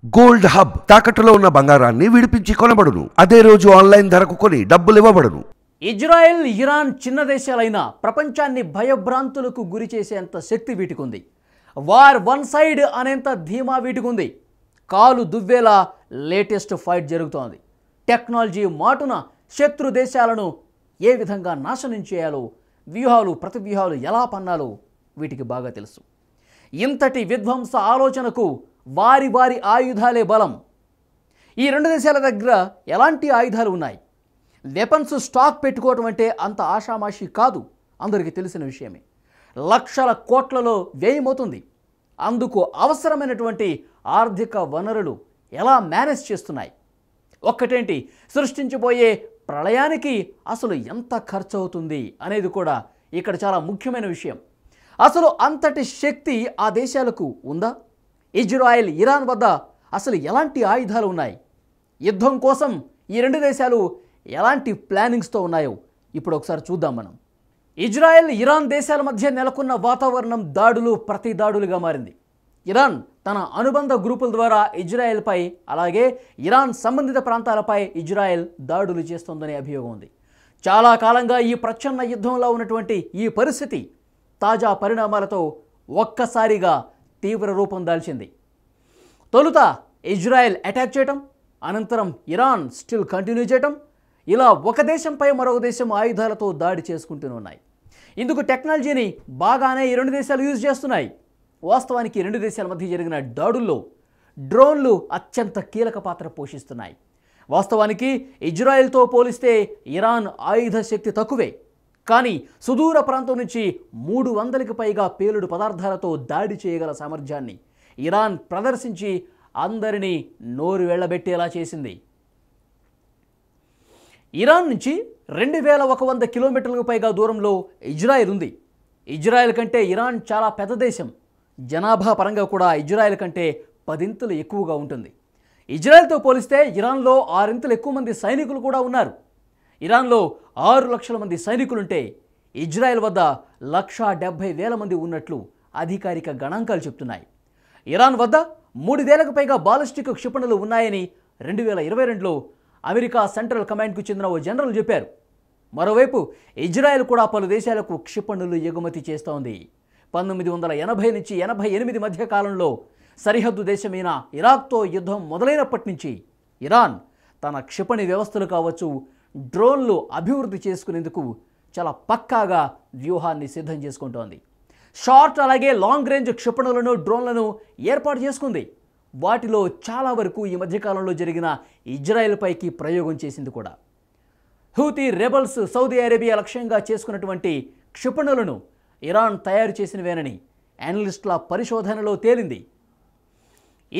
Gold hub తాకట్టులో ఉన్న బంగారాన్ని విడిపించి కొనబడును. అదే రోజు ఆన్లైన్ ధరకు కొని డబ్బులు ఇవ్వబడును. ఇజ్రాయెల్, ఇరాన్ చిన్న దేశాలైన ప్రపంచాన్ని భయభ్రాంతులకు గురి చేసేంత శక్తి వీటికుంది. వార్ వన్ సైడ్ అనేంత ధీమా వీటికుంది. కాలు దువ్వేలా లేటెస్ట్ ఫైట్ జరుగుతోంది. టెక్నాలజీ మాటున శత్రు దేశాలను ఏ విధంగా నాశనం చేయాలో, వ్యూహాలు ప్రతివ్యూహాలు ఎలా పన్నాలో వీటికి బాగా తెలుసు. ఇంతటి విధ్వంస ఆలోచనకు వారి వారి ఆయుధాలే బలం. ఈ రెండు దేశాల దగ్గర ఎలాంటి ఆయుధాలు ఉన్నాయి? వెపన్స్ స్టాక్ పెట్టుకోవటం అంటే అంత ఆషామాషి కాదు, అందరికీ తెలిసిన విషయమే. లక్షల కోట్లలో వ్యయమవుతుంది. అందుకు అవసరమైనటువంటి ఆర్థిక వనరులు ఎలా మేనేజ్ చేస్తున్నాయి? ఒక్కటేంటి, సృష్టించబోయే ప్రళయానికి అసలు ఎంత ఖర్చు అవుతుంది అనేది కూడా ఇక్కడ చాలా ముఖ్యమైన విషయం. అసలు అంతటి శక్తి ఆ దేశాలకు ఉందా? ఇజ్రాయెల్, ఇరాన్ వద్ద అసలు ఎలాంటి ఆయుధాలు ఉన్నాయి? యుద్ధం కోసం ఈ రెండు దేశాలు ఎలాంటి ప్లానింగ్స్తో ఉన్నాయో ఇప్పుడు ఒకసారి చూద్దాం మనం. ఇజ్రాయెల్, ఇరాన్ దేశాల మధ్య నెలకొన్న వాతావరణం దాడులు ప్రతి దాడులుగా మారింది. ఇరాన్ తన అనుబంధ గ్రూపుల ద్వారా ఇజ్రాయెల్పై, అలాగే ఇరాన్ సంబంధిత ప్రాంతాలపై ఇజ్రాయెల్ దాడులు చేస్తోందనే అభియోగం ఉంది. చాలా కాలంగా ఈ ప్రచ్ఛన్న యుద్ధంలో ఉన్నటువంటి ఈ పరిస్థితి తాజా పరిణామాలతో ఒక్కసారిగా తీవ్ర రూపం దాల్చింది. తొలుత ఇజ్రాయెల్ అటాక్ చేయటం, అనంతరం ఇరాన్ స్టిల్ కంటిన్యూ చేయటం, ఇలా ఒక దేశంపై మరొక దేశం ఆయుధాలతో దాడి చేసుకుంటూనే ఉన్నాయి. ఇందుకు టెక్నాలజీని బాగానే ఈ రెండు దేశాలు యూజ్ చేస్తున్నాయి. వాస్తవానికి ఈ రెండు దేశాల మధ్య జరిగిన దాడుల్లో డ్రోన్లు అత్యంత కీలక పాత్ర పోషిస్తున్నాయి. వాస్తవానికి ఇజ్రాయెల్తో పోలిస్తే ఇరాన్ ఆయుధ శక్తి తక్కువే. కానీ సుదూర ప్రాంతం నుంచి 300కి పైగా పేలుడు పదార్థాలతో దాడి చేయగల సామర్థ్యాన్ని ఇరాన్ ప్రదర్శించి అందరినీ నోరు వెళ్ళబెట్టేలా చేసింది. ఇరాన్ నుంచి 2100 కిలోమీటర్లకు పైగా దూరంలో ఇజ్రాయెల్ ఉంది. ఇజ్రాయెల్ కంటే ఇరాన్ చాలా పెద్ద దేశం. జనాభా పరంగా కూడా ఇజ్రాయెల్ కంటే 10 ఇంతలు ఎక్కువగా ఉంటుంది. ఇజ్రాయెల్తో పోలిస్తే ఇరాన్లో 6 ఇంతలు ఎక్కువ మంది సైనికులు కూడా ఉన్నారు. ఇరాన్లో 6 లక్షల మంది సైనికులుంటే ఇజ్రాయెల్ వద్ద 1,70,000 మంది ఉన్నట్లు అధికారిక గణాంకాలు చెప్తున్నాయి. ఇరాన్ వద్ద 3,000కు పైగా బాలిస్టిక్ క్షిపణులు ఉన్నాయని 2022లో అమెరికా సెంట్రల్ కమాండ్కు చెందిన ఓ జనరల్ చెప్పారు. మరోవైపు ఇజ్రాయెల్ కూడా పలు దేశాలకు క్షిపణులు ఎగుమతి చేస్తోంది. 1980 నుంచి 88 మధ్య కాలంలో సరిహద్దు దేశమైన ఇరాక్తో యుద్ధం మొదలైనప్పటి నుంచి ఇరాన్ తన క్షిపణి వ్యవస్థలు కావచ్చు, డ్రోన్లు అభివృద్ధి చేసుకునేందుకు చాలా పక్కాగా వ్యూహాన్ని సిద్ధం చేసుకుంటోంది. షార్ట్ అలాగే లాంగ్ రేంజ్ క్షిపణులను, డ్రోన్లను ఏర్పాటు చేసుకుంది. వాటిలో చాలా వరకు ఈ మధ్యకాలంలో జరిగిన ఇజ్రాయెల్ పైకి ప్రయోగం చేసింది కూడా. హూతీ రెబల్స్ సౌదీ అరేబియా లక్ష్యంగా చేసుకున్నటువంటి క్షిపణులను ఇరాన్ తయారు చేసినవేనని అనలిస్టుల పరిశోధనలో తేలింది.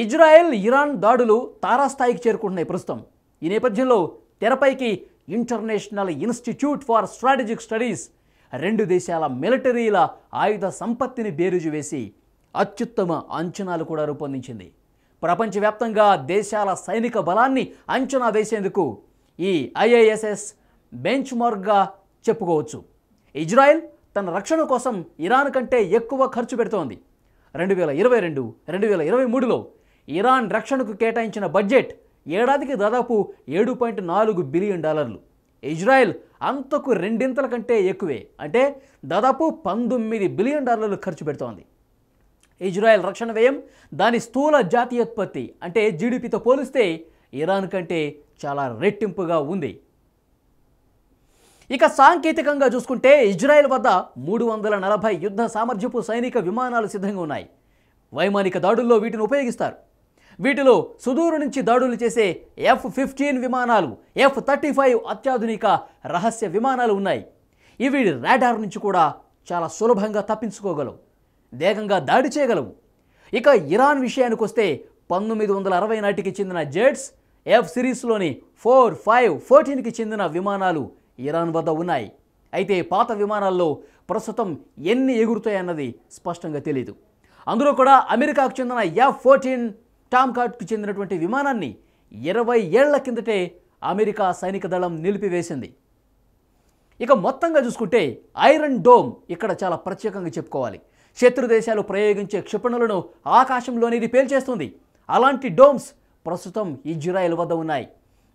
ఇజ్రాయెల్, ఇరాన్ దాడులు తారాస్థాయికి చేరుకుంటున్నాయి ప్రస్తుతం. ఈ నేపథ్యంలో తెరపైకి international institute for strategic studies రెండు దేశాల మిలిటరీల ఆయుధ సంపత్తిని బేరీజు వేసి అత్యుత్తమ అంచనాలు కూడా రూపొందించింది. ప్రపంచవ్యాప్తంగా దేశాల సైనిక బలాన్ని అంచనా వేసేందుకు ఈ IISS బెంచ్ మార్క్గా చెప్పుకోవచ్చు. ఇజ్రాయెల్ తన రక్షణ కోసం ఇరాన్ కంటే ఎక్కువ ఖర్చు పెడుతోంది. 2022, 2023లో ఇరాన్ రక్షణకు కేటాయించిన బడ్జెట్ ఏడాదికి దాదాపు $7.4 బిలియన్. ఇజ్రాయెల్ అంతకు రెండింతల కంటే ఎక్కువే, అంటే దాదాపు $19 బిలియన్ ఖర్చు పెడుతోంది. ఇజ్రాయెల్ రక్షణ వ్యయం దాని స్థూల జాతీయోత్పత్తి అంటే జీడిపితో పోలిస్తే ఇరాన్ కంటే చాలా రెట్టింపుగా ఉంది. ఇక సాంకేతికంగా చూసుకుంటే ఇజ్రాయెల్ వద్ద 340 యుద్ధ సామర్థ్యపు సైనిక విమానాలు సిద్ధంగా ఉన్నాయి. వైమానిక దాడుల్లో వీటిని ఉపయోగిస్తారు. వీటిలో సుదూరు నుంచి దాడులు చేసే F-15 విమానాలు, F-35 అత్యాధునిక రహస్య విమానాలు ఉన్నాయి. ఇవి రాడార్ నుంచి కూడా చాలా సులభంగా తప్పించుకోగలవు, వేగంగా దాడి చేయగలవు. ఇక ఇరాన్ విషయానికి వస్తే 1960 నాటికి చెందిన జెట్స్, F సిరీస్లోని 4, 5, 14కి చెందిన విమానాలు ఇరాన్ వద్ద ఉన్నాయి. అయితే పాత విమానాల్లో ప్రస్తుతం ఎన్ని ఎగురుతాయన్నది స్పష్టంగా తెలియదు. అందులో కూడా అమెరికాకు చెందిన F-14 టామ్కాట్కు చెందినటువంటి విమానాన్ని 20 ఏళ్ల కిందటే అమెరికా సైనిక దళం నిలిపివేసింది. ఇక మొత్తంగా చూసుకుంటే ఐరన్ డోమ్ ఇక్కడ చాలా ప్రత్యేకంగా చెప్పుకోవాలి. శత్రు దేశాలు ప్రయోగించే క్షిపణులను ఆకాశంలోనే ఇది పేల్చేస్తుంది. అలాంటి డోమ్స్ ప్రస్తుతం ఇజ్రాయెల్ వద్ద ఉన్నాయి.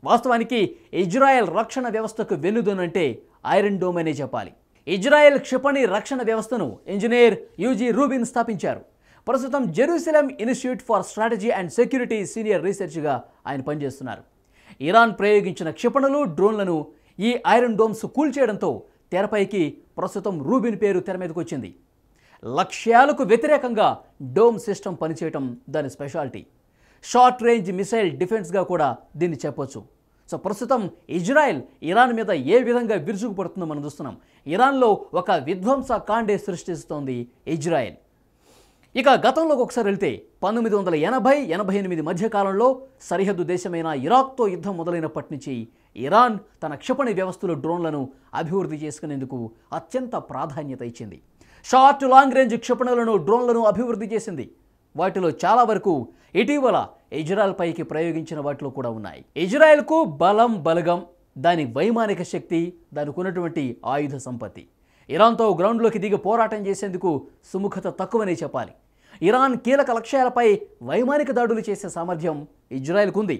వాస్తవానికి ఇజ్రాయెల్ రక్షణ వ్యవస్థకు వెన్నుదనంటే ఐరన్ డోమ్ అనే చెప్పాలి. ఇజ్రాయెల్ క్షిపణి రక్షణ వ్యవస్థను ఇంజనీర్ యూజీ రూబిన్ స్థాపించారు. ప్రస్తుతం Jerusalem institute for strategy and security senior రీసెర్చ్గా ఆయన పనిచేస్తున్నారు. ఇరాన్ ప్రయోగించిన క్షిపణులు, డ్రోన్లను ఈ ఐరన్ డోమ్స్ కూల్చేయడంతో తెరపైకి ప్రస్తుతం రూబిన్ పేరు తెర మీదకు వచ్చింది. లక్ష్యాలకు వ్యతిరేకంగా డోమ్ సిస్టమ్ పనిచేయటం దాని స్పెషాలిటీ. షార్ట్ రేంజ్ మిసైల్ డిఫెన్స్గా కూడా దీన్ని చెప్పొచ్చు. సో ప్రస్తుతం ఇజ్రాయెల్ ఇరాన్ మీద ఏ విధంగా విరుచుకుపడుతుందో మనం చూస్తున్నాం. ఇరాన్లో ఒక విధ్వంస కాండే సృష్టిస్తోంది ఇజ్రాయెల్. ఇక గతంలోకి ఒకసారి వెళ్తే 1980-88 మధ్య కాలంలో సరిహద్దు దేశమైన ఇరాక్తో యుద్ధం మొదలైనప్పటి నుంచి ఇరాన్ తన క్షిపణి వ్యవస్థలు, డ్రోన్లను అభివృద్ధి చేసుకునేందుకు అత్యంత ప్రాధాన్యత ఇచ్చింది. షార్ట్ లాంగ్ రేంజ్ క్షిపణులను, డ్రోన్లను అభివృద్ధి చేసింది. వాటిలో చాలా వరకు ఇటీవల ఇజ్రాయెల్ పైకి ప్రయోగించిన వాటిలో కూడా ఉన్నాయి. ఇజ్రాయెల్కు బలం, బలగం, దాని వైమానిక శక్తి, దానికి ఉన్నటువంటి ఆయుధ సంపత్తి. ఇరాన్తో గ్రౌండ్లోకి దిగి పోరాటం చేసేందుకు సుముఖత తక్కువనే చెప్పాలి. ఇరాన్ కీలక లక్ష్యాలపై వైమానిక దాడులు చేసే సామర్థ్యం ఇజ్రాయెల్కు ఉంది.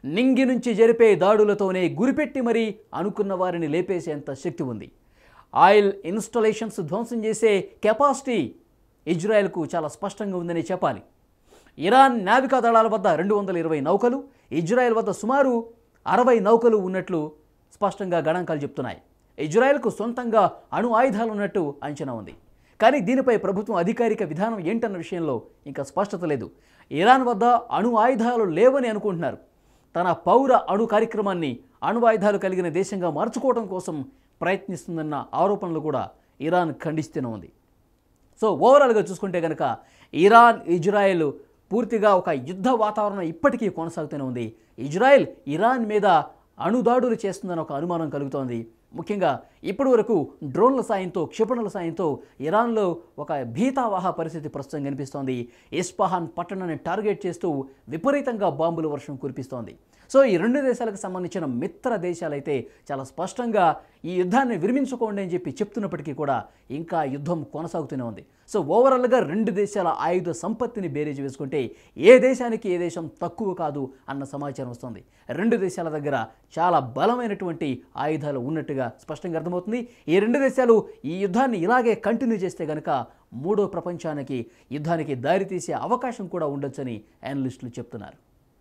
నింగి నుంచి జరిపే దాడులతోనే గురిపెట్టి మరీ అనుకున్న వారిని లేపేసేంత శక్తి ఉంది. ఆయిల్ ఇన్స్టాలేషన్స్ ధ్వంసం చేసే కెపాసిటీ ఇజ్రాయెల్కు చాలా స్పష్టంగా ఉందని చెప్పాలి. ఇరాన్ నావికా దళాల వద్ద 220 నౌకలు, ఇజ్రాయెల్ వద్ద సుమారు 60 నౌకలు ఉన్నట్లు స్పష్టంగా గణాంకాలు చెప్తున్నాయి. ఇజ్రాయెల్కు సొంతంగా అణు ఆయుధాలు ఉన్నట్టు అంచనా ఉంది. కానీ దీనిపై ప్రభుత్వం అధికారిక విధానం ఏంటన్న విషయంలో ఇంకా స్పష్టత లేదు. ఇరాన్ వద్ద అణు ఆయుధాలు లేవని అనుకుంటున్నారు. తన పౌర అణు కార్యక్రమాన్ని అణు ఆయుధాలు కలిగిన దేశంగా మార్చుకోవడం కోసం ప్రయత్నిస్తుందన్న ఆరోపణలు కూడా ఇరాన్ ఖండిస్తూనే ఉంది. సో ఓవరాల్గా చూసుకుంటే కనుక ఇరాన్, ఇజ్రాయెల్ పూర్తిగా ఒక యుద్ధ వాతావరణం ఇప్పటికీ కొనసాగుతూనే ఉంది. ఇజ్రాయెల్ ఇరాన్ మీద అణుదాడులు చేస్తుందని ఒక అనుమానం కలుగుతోంది. ముఖ్యంగా ఇప్పటి వరకు డ్రోన్ల సాయంతో, క్షిపణుల సాయంతో ఇరాన్లో ఒక భీతావహ పరిస్థితి ప్రస్తుతం కనిపిస్తోంది. ఇస్ఫహాన్ పట్టణాన్ని టార్గెట్ చేస్తూ విపరీతంగా బాంబుల వర్షం కురిపిస్తోంది. సో ఈ రెండు దేశాలకు సంబంధించిన మిత్ర దేశాలైతే చాలా స్పష్టంగా ఈ యుద్ధాన్ని విరమించుకోండి అని చెప్పి చెప్తున్నప్పటికీ కూడా ఇంకా యుద్ధం కొనసాగుతూనే ఉంది. సో ఓవరాల్గా రెండు దేశాల ఆయుధ సంపత్తిని బేరీజు వేసుకుంటే ఏ దేశానికి ఏ దేశం తక్కువ కాదు అన్న సమాచారం వస్తుంది. రెండు దేశాల దగ్గర చాలా బలమైనటువంటి ఆయుధాలు ఉన్నట్టుగా స్పష్టంగా అర్థమవుతుంది. ఈ రెండు దేశాలు ఈ యుద్ధాన్ని ఇలాగే కంటిన్యూ చేస్తే కనుక మూడో ప్రపంచానికి యుద్ధానికి దారితీసే అవకాశం కూడా ఉండొచ్చని అనలిస్టులు చెప్తున్నారు.